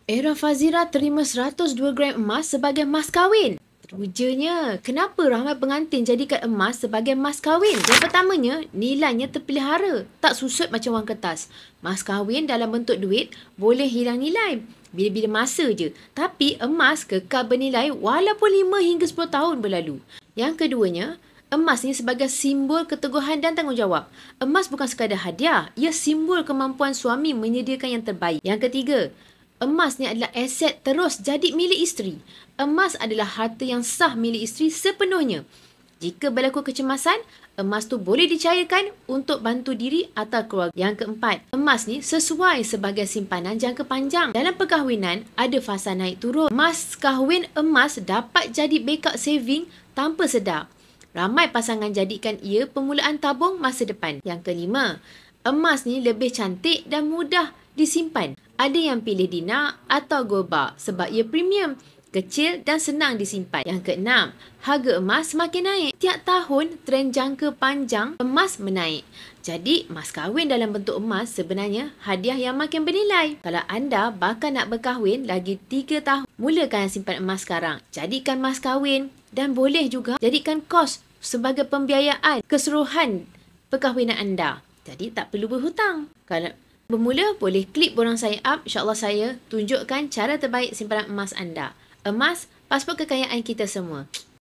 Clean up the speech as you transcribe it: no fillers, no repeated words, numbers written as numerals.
Era Fazira terima 102 gram emas sebagai mas kahwin. Terujanya, kenapa ramai pengantin jadikan emas sebagai mas kahwin? Yang pertamanya, nilainya terpelihara, tak susut macam wang kertas. Mas kahwin dalam bentuk duit boleh hilang nilai bila-bila masa je. Tapi emas kekal bernilai walaupun 5 hingga 10 tahun berlalu. Yang keduanya, emas ni sebagai simbol keteguhan dan tanggungjawab. Emas bukan sekadar hadiah, ia simbol kemampuan suami menyediakan yang terbaik. Yang ketiga, emas ni adalah aset terus jadi milik isteri. Emas adalah harta yang sah milik isteri sepenuhnya. Jika berlaku kecemasan, emas tu boleh dicairkan untuk bantu diri atau keluarga. Yang keempat, emas ni sesuai sebagai simpanan jangka panjang. Dalam perkahwinan, ada fasa naik turun. Mas kahwin emas dapat jadi backup saving tanpa sedar. Ramai pasangan jadikan ia permulaan tabung masa depan. Yang kelima, emas ni lebih cantik dan mudah disimpan. Ada yang pilih dinar atau gold sebab ia premium, kecil dan senang disimpan. Yang keenam, harga emas semakin naik. Tiap tahun, trend jangka panjang emas menaik. Jadi, mas kahwin dalam bentuk emas sebenarnya hadiah yang makin bernilai. Kalau anda bakal nak berkahwin lagi 3 tahun, mulakan simpan emas sekarang. Jadikan mas kahwin dan boleh juga jadikan kos sebagai pembiayaan keseluruhan perkahwinan anda. Jadi, tak perlu berhutang. Kalau bermula, boleh klik borang sign up. InsyaAllah saya tunjukkan cara terbaik simpanan emas anda. Emas, pasport kekayaan kita semua.